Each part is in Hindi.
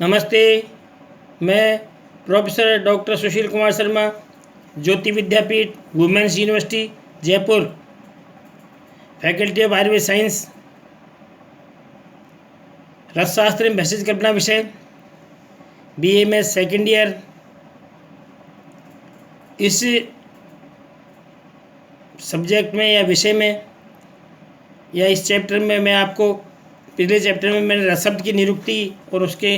नमस्ते, मैं professor doctor Sushil Kumar Sharma, Jyoti Vidyapeeth, women's university Jaipur, faculty of Ayurveda science, Rasashastra में भेषज कल्पना विषय, BAMS सेकेंड ईयर। इस सब्जेक्ट में या विषय में या इस चैप्टर में मैं आपको पिछले चैप्टर में मैंने रस शब्द की निरुक्ति और उसके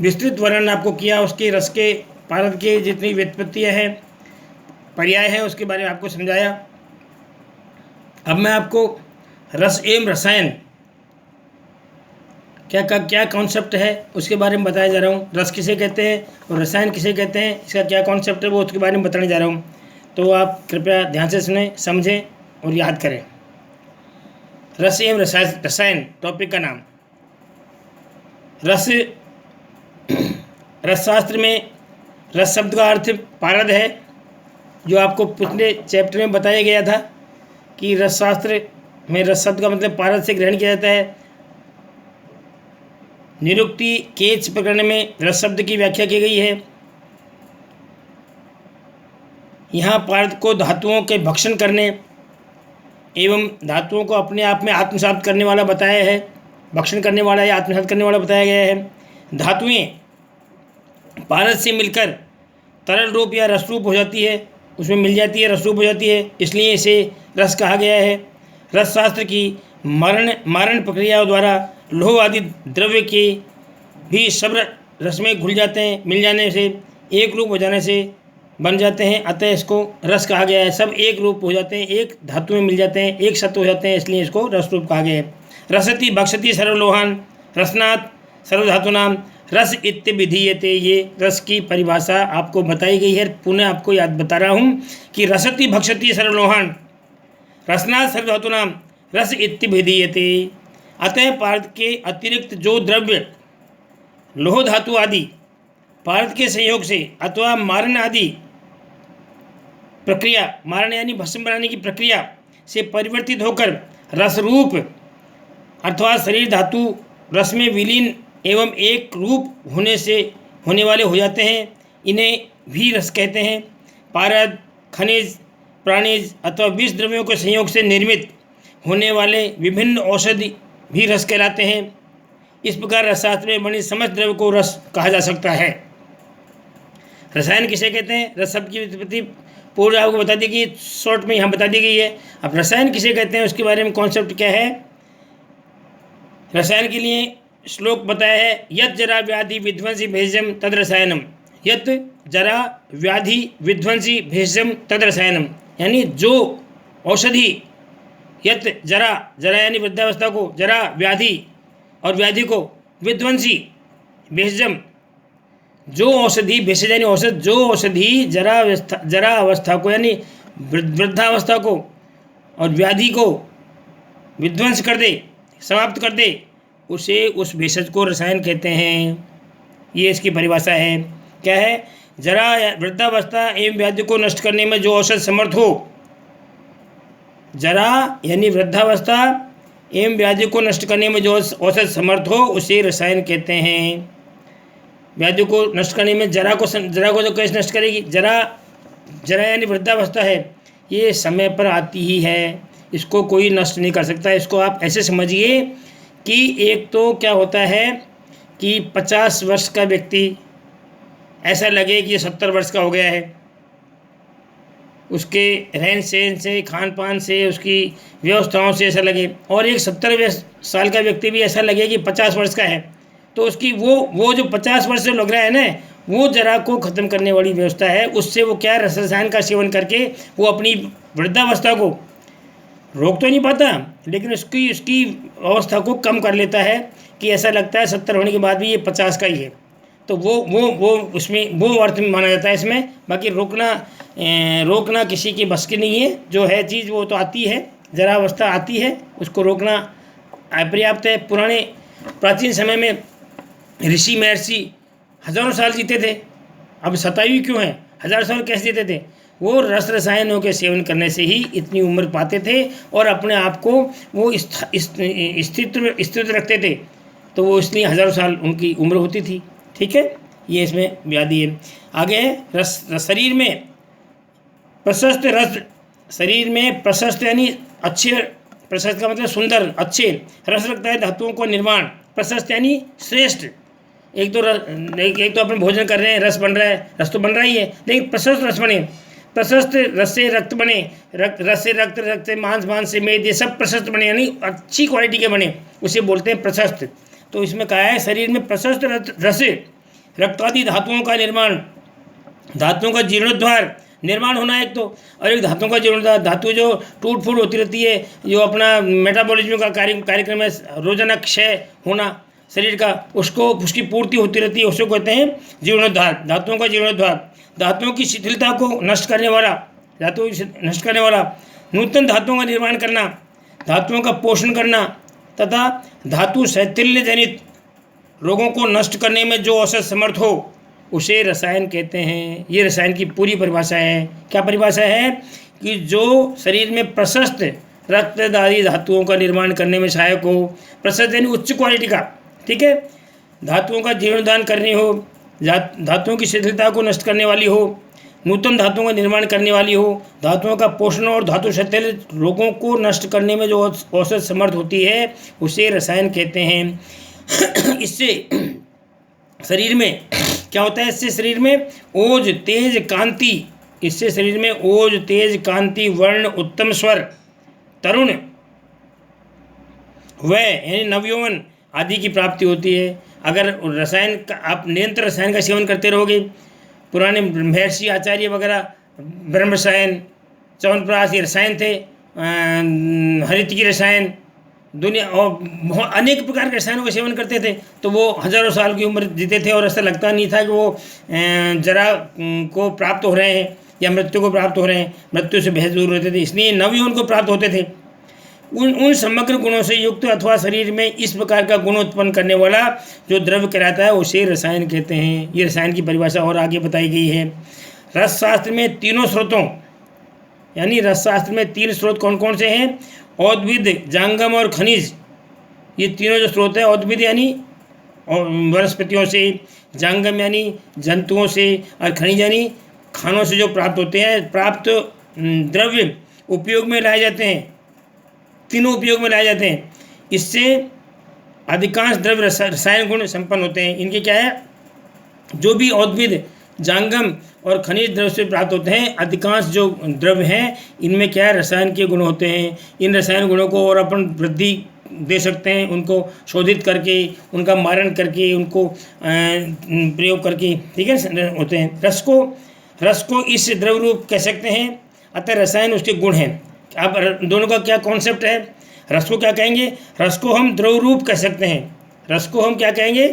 विस्तृत वर्णन आपको किया, उसके रस के पारद के जितनी व्युत्पत्तियाँ हैं, पर्याय हैं, उसके बारे में आपको समझाया। अब मैं आपको रस एवं रसायन क्या कॉन्सेप्ट है उसके बारे में बताया जा रहा हूँ। रस किसे कहते हैं और रसायन किसे कहते हैं, इसका क्या कॉन्सेप्ट है वो उसके बारे में बताने जा रहा हूँ। तो आप कृपया ध्यान से सुनें, समझें और याद करें। रस एवं रसायन टॉपिक का नाम। रसशास्त्र में रस शब्द का अर्थ पारद है, जो आपको पिछले चैप्टर में बताया गया था कि रसशास्त्र में रस शब्द का मतलब पारद से ग्रहण किया जाता है। निरुक्ति केच प्रकरण में रस शब्द की व्याख्या की गई है। यहाँ पारद को धातुओं के भक्षण करने एवं धातुओं को अपने आप में आत्मसात करने वाला बताया है। भक्षण करने वाला या आत्मसात करने वाला बताया गया है। धातुएं पारद से मिलकर तरल रूप या रस रूप हो जाती है, उसमें मिल जाती है, रस रूप हो जाती है, इसलिए इसे रस कहा गया है। रसशास्त्र की मारण प्रक्रिया द्वारा लोह आदि द्रव्य के भी सब रस में घुल जाते हैं, मिल जाने से एक रूप हो जाने से बन जाते हैं, अतः इसको रस कहा गया है। सब एक रूप हो जाते हैं, एक धातु में मिल जाते हैं, एक सत्व हो जाते हैं, इसलिए इसको रस रूप कहा गया है। रसति भक्षति सर्वलोहान रसनात् सर्वधातुनाम रस इत्यभिधीयते, ये रस की परिभाषा आपको बताई गई है। पुनः आपको याद बता रहा हूँ कि रसति भक्षति सर्वलोहान रसनात् सर्वधातुनाम रस इत्यभिधीयते। अतः पारद के अतिरिक्त जो द्रव्य लोह धातु आदि पारद के संयोग से अथवा मारण आदि प्रक्रिया, मारण यानी भस्म बनाने की प्रक्रिया से परिवर्तित होकर रस रूप अथवा शरीर धातु रस में विलीन एवं एक रूप होने से होने वाले हो जाते हैं, इन्हें भी रस कहते हैं। पारद, खनिज, प्राणिज अथवा विष द्रव्यों के संयोग से निर्मित होने वाले विभिन्न औषधि भी रस कहलाते हैं। इस प्रकार रसशास्त्र में बने समस्त द्रव्य को रस कहा जा सकता है। रसायन किसे कहते हैं, रस शब्द की व्युत्पत्ति पूर्व आपको बता दी गई, शॉर्ट में यहाँ बता दी गई है। अब रसायन किसे कहते हैं उसके बारे में कॉन्सेप्ट क्या है। रसायन के लिए श्लोक बताया है, यत् जरा व्याधि विध्वंसी भेषजम तद रसायनम। यत् जरा व्याधि विध्वंसी भेषजम तद रसायनम, यानी जो औषधि, यत् जरा, जरा यानी वृद्धावस्था को, जरा व्याधि और व्याधि को, विध्वंसी भेषजम, जो औषधि, भेषज यानी औषध, जो औषधि जरा अवस्था को यानी वृद्धावस्था को और व्याधि को विध्वंस कर दे, समाप्त कर दे, उसे उस भेषज को रसायन कहते हैं। ये इसकी परिभाषा है। क्या है, जरा वृद्धावस्था एवं व्याधि को नष्ट करने में जो औषध समर्थ हो, जरा यानी वृद्धावस्था एवं व्याधि को नष्ट करने में जो औषध समर्थ हो उसे रसायन कहते हैं। व्याधि को नष्ट करने में जरा को जो कैसे नष्ट करेगी, जरा यानी वृद्धावस्था है, ये समय पर आती ही है, इसको कोई नष्ट नहीं कर सकता। इसको आप ऐसे समझिए कि एक तो क्या होता है कि 50 वर्ष का व्यक्ति ऐसा लगे कि 70 वर्ष का हो गया है, उसके रहन सहन से, खान पान से, उसकी व्यवस्थाओं से ऐसा लगे, और एक 70 साल का व्यक्ति भी ऐसा लगे कि 50 वर्ष का है, तो उसकी वो जो 50 वर्ष से लग रहा है ना, वो जरा को ख़त्म करने वाली व्यवस्था है। उससे वो क्या, रस रसायन का सेवन करके वो अपनी वृद्धावस्था को रोक तो नहीं पाता, लेकिन उसकी अवस्था को कम कर लेता है कि ऐसा लगता है 70 होने के बाद भी ये 50 का ही है। तो वो उसमें वो अर्थ में माना जाता है इसमें। बाकी रोकना किसी की बस की नहीं है, जो है चीज़ वो तो आती है, जरा अवस्था आती है, उसको रोकना अपर्याप्त है। पुराने प्राचीन समय में ऋषि महर्षि हज़ारों साल जीते थे, अब 27 क्यों हैं, 1000 साल कैसे जीते थे, वो रस रसायनों के सेवन करने से ही इतनी उम्र पाते थे और अपने आप को वो स्थित रखते थे। तो वो इसलिए हज़ारों साल उनकी उम्र होती थी। ठीक है, ये इसमें व्याधि है। आगे है शरीर में प्रशस्त रस, शरीर में प्रशस्त यानी अच्छे, प्रशस्त का मतलब सुंदर, अच्छे रस रखता है धातुओं को निर्माण। प्रशस्त यानी श्रेष्ठ। एक तो अपन भोजन कर रहे हैं, रस बन रहा है, रस तो बन रहा ही है, लेकिन प्रशस्त रस बने, प्रशस्त रस से रक्त बने, रस से रक्त, रक्त से मांस, मांस से मेद, ये सब प्रशस्त बने यानी अच्छी क्वालिटी के बने, उसे बोलते हैं प्रशस्त। तो इसमें कहा है शरीर में प्रशस्त रस रक्तादि धातुओं का निर्माण, धातुओं का जीर्णोद्धार निर्माण होना एक तो, और एक धातुओं का जीर्णोद्धार, धातु जो टूट फूट होती रहती है, जो अपना मेटाबॉलिज्म का कार्यक्रम है, रोजाना क्षय होना शरीर का, उसकी पूर्ति होती रहती है, उसको कहते हैं जीर्णोद्धार, धातुओं का जीर्णोद्धार। धातुओं की शिथिलता को नष्ट करने वाला, नूतन धातुओं का निर्माण करना, धातुओं का पोषण करना, तथा धातु शैथिल्य जनित रोगों को नष्ट करने में जो औसत समर्थ हो उसे रसायन कहते हैं। ये रसायन की पूरी परिभाषा है। क्या परिभाषा है? कि जो शरीर में प्रशस्त रक्तदारी धातुओं का निर्माण करने में सहायक हो, प्रशस्त यानी उच्च क्वालिटी का, ठीक है, धातुओं का जीर्णोद्धार करनी हो, धातुओं की शिथिलता को नष्ट करने वाली हो, नूतन धातुओं का निर्माण करने वाली हो, धातुओं का पोषण और धातु शैथिल्य रोगों को नष्ट करने में जो औसत समर्थ होती है उसे रसायन कहते हैं। इससे शरीर में क्या होता है? इससे शरीर में ओज, तेज, कांति, इससे शरीर में ओज, तेज, कांति, वर्ण, उत्तम स्वर, तरुण वय यानी नवयौवन आदि की प्राप्ति होती है। अगर रसायन का आप निरंतर रसायन का सेवन करते रहोगे, पुराने महर्षि आचार्य वगैरह ब्रह्म रसायन, च्यवनप्राश ये रसायन थे, हरितकी रसायन, दुनिया और अनेक प्रकार के रसायनों का सेवन करते थे, तो वो हजारों साल की उम्र जीते थे और ऐसा लगता नहीं था कि वो जरा को प्राप्त हो रहे हैं या मृत्यु को प्राप्त हो रहे हैं, मृत्यु से बेहद दूर रहते थे, इसलिए नवयौवन को प्राप्त होते थे। उन समग्र गुणों से युक्त अथवा शरीर में इस प्रकार का गुण उत्पन्न करने वाला जो द्रव्य कहलाता है उसे रसायन कहते हैं। ये रसायन की परिभाषा और आगे बताई गई है। रसशास्त्र में तीनों स्रोतों यानी रसशास्त्र में 3 स्रोत कौन कौन से हैं? औद्भिद, जांगम और खनिज। ये तीनों जो स्रोत है, औद्भिद यानी वनस्पतियों से, जांगम यानी जंतुओं से, और खनिज यानी खानों से जो प्राप्त होते हैं, प्राप्त द्रव्य उपयोग में लाए जाते हैं, तीनों उपयोग में लाए जाते हैं। इससे अधिकांश द्रव्य रसायन गुण संपन्न होते हैं। इनके क्या है? जो भी औद्भिद, जांगम और खनिज द्रव्य से प्राप्त होते हैं, अधिकांश जो द्रव्य हैं इनमें क्या है? रसायन के गुण होते हैं। इन रसायन गुणों को और अपन वृद्धि दे सकते हैं, उनको शोधित करके, उनका मारण करके, उनको प्रयोग करके, ठीक है, होते हैं। रस को इस द्रव्य रूप कह सकते हैं, अतः रसायन उसके गुण हैं। अब दोनों का क्या कॉन्सेप्ट है? रस को क्या कहेंगे? रस को हम द्रव रूप कह सकते हैं, रस को हम क्या कहेंगे?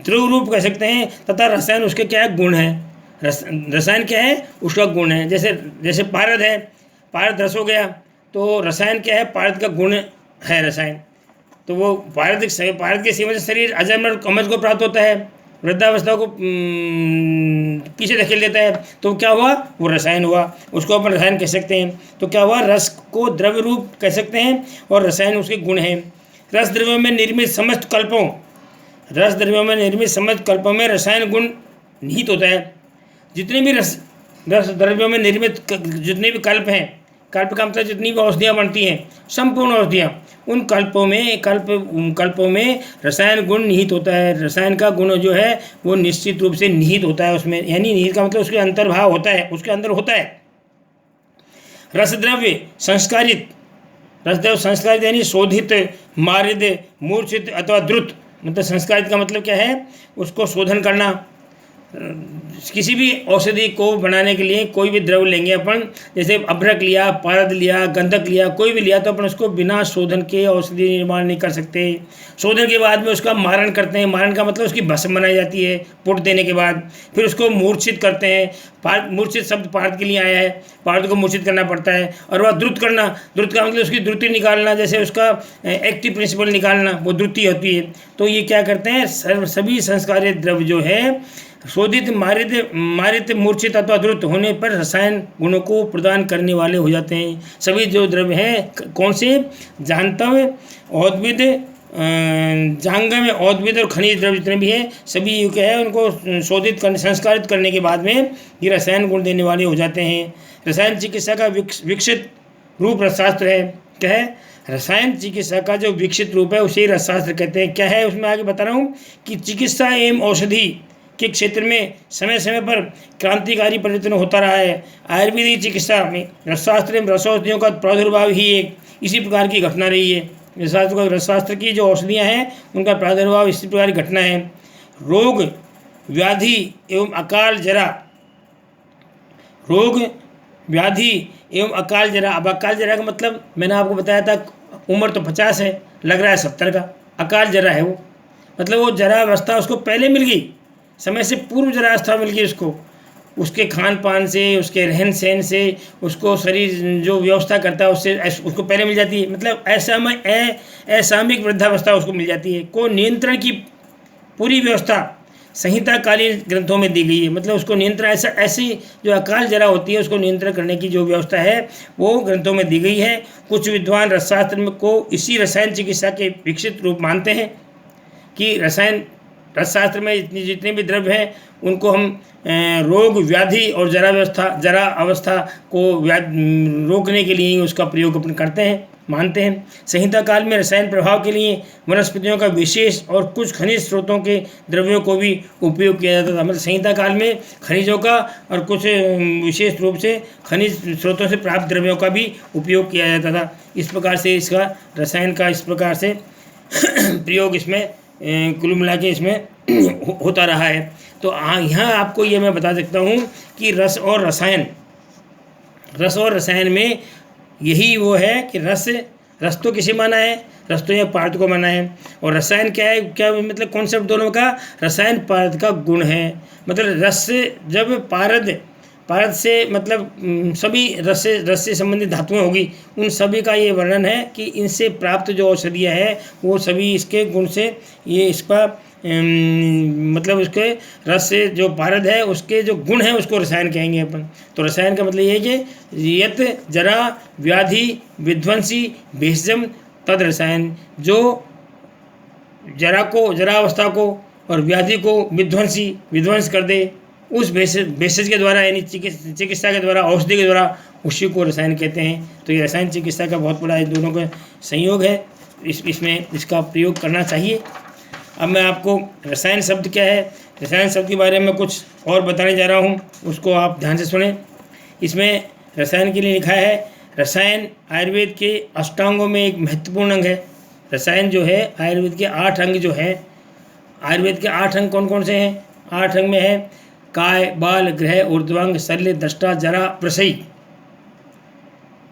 द्रव रूप कह सकते हैं, तथा रसायन उसके क्या है? गुण है। रसायन क्या है? उसका गुण है। जैसे पारद है, पारद रस हो गया, तो रसायन क्या है? पारद का गुण है रसायन। तो वो पारद के सेवन से शरीर अजन्म अमर को प्राप्त होता है, वृद्धावस्था को पीछे धकेल देता है, तो क्या हुआ? वो रसायन हुआ, उसको अपन रसायन कह सकते हैं। तो क्या हुआ? रस को द्रव्य रूप कह सकते हैं और रसायन उसके गुण हैं। रस द्रव्यों में निर्मित समस्त कल्पों में रसायन गुण निहित होता है। जितने भी रस द्रव्यों में निर्मित जितने भी कल्प हैं, कल्प का मतलब जितनी भी औषधियाँ बनती हैं, संपूर्ण औषधियाँ, उन कल्पों में रसायन गुण निहित होता है। रसायन का गुण जो है वो निश्चित रूप से निहित होता है उसमें, यानी निहित का मतलब उसके अंतर्भाव होता है, उसके अंदर होता है। रसद्रव्य संस्कारित यानी शोधित, मारिद, मूर्छित अथवा द्रुत। मतलब संस्कारित का मतलब क्या है? उसको शोधन करना। किसी भी औषधि को बनाने के लिए कोई भी द्रव्य लेंगे अपन, जैसे अभ्रक लिया, पारद लिया, गंधक लिया, कोई भी लिया, तो अपन उसको बिना शोधन के औषधि निर्माण नहीं कर सकते। शोधन के बाद में उसका मारण करते हैं। मारण का मतलब उसकी भस्म बनाई जाती है पुट देने के बाद, फिर उसको मूर्छित करते हैं। मूर्छित शब्द पारद के लिए आया है, पारद को मूर्छित करना पड़ता है। और वह द्रुत करना, द्रुत का मतलब उसकी द्रुति निकालना, जैसे उसका एक्टिव प्रिंसिपल निकालना, वो द्रुति होती है। तो ये क्या करते हैं? सभी संस्कारित द्रव्य जो है शोधित, मारित, मूर्छित अथवा द्रुत होने पर रसायन गुणों को प्रदान करने वाले हो जाते हैं। सभी जो द्रव्य हैं कौन से? जांतव, औद्भिद, जांघा में औद्भिद और खनिज द्रव्य जितने भी हैं सभी जो क्या है उनको शोधित करने संस्कारित करने के बाद में ये रसायन गुण देने वाले हो जाते हैं। रसायन चिकित्सा का विकसित रूप रसशास्त्र है। क्या है? रसायन चिकित्सा का जो विकसित रूप है उसे रसशास्त्र कहते हैं। क्या है उसमें आगे बता रहा हूँ कि चिकित्सा एवं औषधि के क्षेत्र में समय समय पर क्रांतिकारी परिवर्तन होता रहा है। आयुर्वेदिक चिकित्सा में रसशास्त्र एवं रसौषधियों का प्रादुर्भाव ही एक इसी प्रकार की घटना रही है। रसशास्त्र की जो औषधियाँ हैं उनका प्रादुर्भाव इसी प्रकार की घटना है। रोग व्याधि एवं अकाल जरा, रोग व्याधि एवं अकाल जरा। अब अकाल जरा का मतलब मैंने आपको बताया था, उम्र तो 50 है, लग रहा है 70 का, अकाल जरा है वो, मतलब वो जरा अवस्था उसको पहले मिल गई, समय से पूर्व जरा अवस्था मिल गई उसको, उसके खान पान से, उसके रहन सहन से, उसको शरीर जो व्यवस्था करता है उससे उसको पहले मिल जाती है। मतलब असामयिक वृद्धावस्था उसको मिल जाती है। को नियंत्रण की पूरी व्यवस्था संहिताकालीन ग्रंथों में दी गई है। मतलब उसको नियंत्रण ऐसी जो अकाल जरा होती है उसको नियंत्रण करने की जो व्यवस्था है वो ग्रंथों में दी गई है। कुछ विद्वान रसशास्त्र को इसी रसायन चिकित्सा के विकसित रूप मानते हैं कि रसशास्त्र में जितने भी द्रव्य हैं उनको हम रोग व्याधि और जरा अवस्था को रोकने के लिए उसका प्रयोग अपन करते हैं, मानते हैं। संहिता काल में रसायन प्रभाव के लिए वनस्पतियों का विशेष और कुछ खनिज स्रोतों के द्रव्यों को भी उपयोग किया जाता था। मतलब संहिता काल में खनिजों का और कुछ विशेष रूप से खनिज स्रोतों से प्राप्त द्रव्यों का भी उपयोग किया जाता था। इस प्रकार से इसका रसायन का इस प्रकार से प्रयोग इसमें कुल मिला के इसमें होता रहा है। तो यहाँ आपको ये मैं बता सकता हूँ कि रस और रसायन में यही वो है कि रस तो किसे माना है? रस तो यह पदार्थ को माना है। और रसायन क्या है? क्या मतलब कॉन्सेप्ट दोनों का? रसायन पदार्थ का गुण है। मतलब रस से जब पारद से मतलब सभी रस से संबंधित धातुएं होगी, उन सभी का ये वर्णन है कि इनसे प्राप्त जो औषधियाँ हैं वो सभी इसके गुण से ये इसका मतलब उसके रस से जो पारद है उसके जो गुण हैं उसको रसायन कहेंगे अपन। तो रसायन का मतलब ये है कि यत जरा व्याधि विध्वंसी भेषजम तद रसायन, जो जरा अवस्था को और व्याधि को विध्वंस कर दे, उस भेषज के द्वारा यानी चिकित्सा के द्वारा, औषधि के द्वारा, उसी को रसायन कहते हैं। तो ये रसायन चिकित्सा का बहुत बड़ा दोनों का संयोग है, इसमें इसका प्रयोग करना चाहिए। अब मैं आपको रसायन शब्द क्या है, रसायन शब्द के बारे में कुछ और बताने जा रहा हूँ, उसको आप ध्यान से सुनें। इसमें रसायन के लिए लिखा है, रसायन आयुर्वेद के अष्टांगों में एक महत्वपूर्ण अंग है। रसायन जो है आयुर्वेद के 8 अंग जो हैं, आयुर्वेद के 8 अंग कौन कौन से हैं? 8 अंग में है काय, बाल, ग्रह, ऊर्ध्वांग, शल्य, दष्टा, जरा, प्रसयी।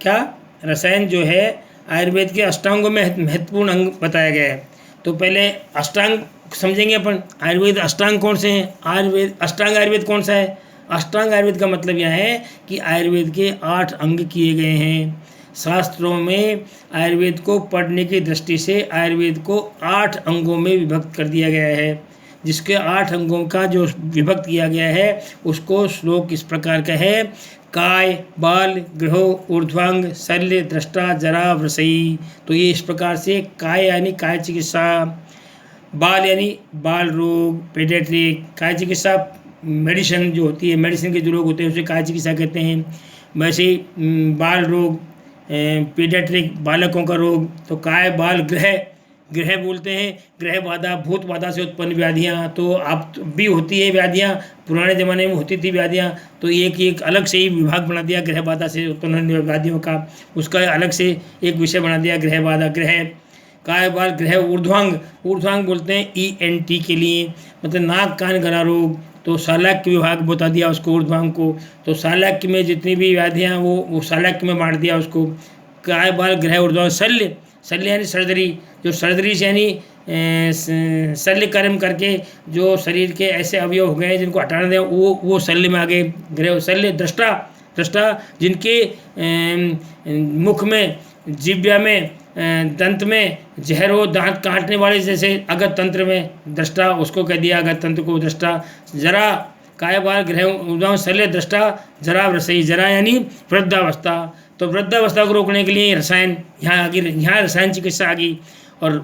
क्या? रसायन जो है आयुर्वेद के अष्टांगों में महत्वपूर्ण अंग बताया गया है। तो पहले अष्टांग समझेंगे अपन। आयुर्वेद अष्टांग कौन से हैं? अष्टांग आयुर्वेद कौन सा है? अष्टांग आयुर्वेद का मतलब यह है कि आयुर्वेद के 8 अंग किए गए हैं। शास्त्रों में आयुर्वेद को पढ़ने की दृष्टि से आयुर्वेद को 8 अंगों में विभक्त कर दिया गया है। जिसके 8 अंगों का जो विभक्त किया गया है उसको श्लोक इस प्रकार का है, काय, बाल, ग्रह, ऊर्ध्वांग, शल्य, दृष्टा, जरा, वृषयी। तो ये इस प्रकार से काय यानी काय चिकित्सा, बाल यानी बाल रोग, पेडियाट्रिक, काय चिकित्सा मेडिसिन जो होती है, मेडिसिन के जो रोग होते हैं उसे काय चिकित्सा कहते हैं। वैसे बाल रोग, पीडियाट्रिक बालकों का रोग तो काय, बाल, ग्रह बोलते हैं। ग्रह बाधा, भूत बाधा से उत्पन्न व्याधियाँ तो अब भी होती है व्याधियाँ, पुराने ज़माने में होती थी व्याधियाँ, तो एक अलग से ही विभाग बना दिया ग्रह बाधा से उत्पन्न होने व्याधियों का, उसका अलग से एक विषय बना दिया ग्रह बाधा। ग्रह, काय, बाल, ग्रह, ऊर्ध्वांग बोलते हैं ENT के लिए, मतलब नाक कान गला रोग, तो शालाक्य विभाग बता दिया उसको ऊर्ध्वांग को। तो शालाक्य में जितनी भी व्याधियाँ वो शालाक्य में बांट दिया उसको। काय, बाल, ग्रह, ऊर्ध्वांग। शल्य यानी सर्जरी, जो सर्जरी से यानी शल्य कर्म करके जो शरीर के ऐसे अवयव हो गए जिनको हटाना दें वो शल्य में आ गए। ग्रह, शल्य, दृष्टा जिनके मुख में, जिह्वा में, दंत में जहर हो, दांत काटने वाले, जैसे अगत तंत्र में दृष्टा, उसको कह दिया अगत तंत्र को दृष्टा। जरा, काय, बाल, ग्रह, ऊर्ध्वांग, शल्य, दृष्टा, जरा, वृषयी। जरा यानी वृद्धावस्था, तो वृद्धावस्था को रोकने के लिए रसायन यहाँ रसायन चिकित्सा आ गई। और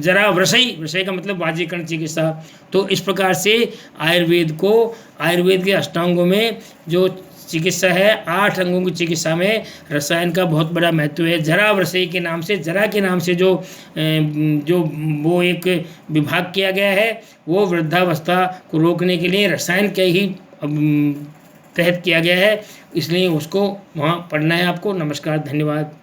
जरा वृषई, वृषई का मतलब वाजीकरण चिकित्सा। तो इस प्रकार से आयुर्वेद के अष्टांगों में जो चिकित्सा है, 8 अंगों की चिकित्सा में रसायन का बहुत बड़ा महत्व है। जरा वृषई के नाम से, जरा के नाम से जो वो एक विभाग किया गया है, वो वृद्धावस्था को रोकने के लिए रसायन के ही तहत किया गया है, इसलिए उसको वहाँ पढ़ना है आपको। नमस्कार, धन्यवाद।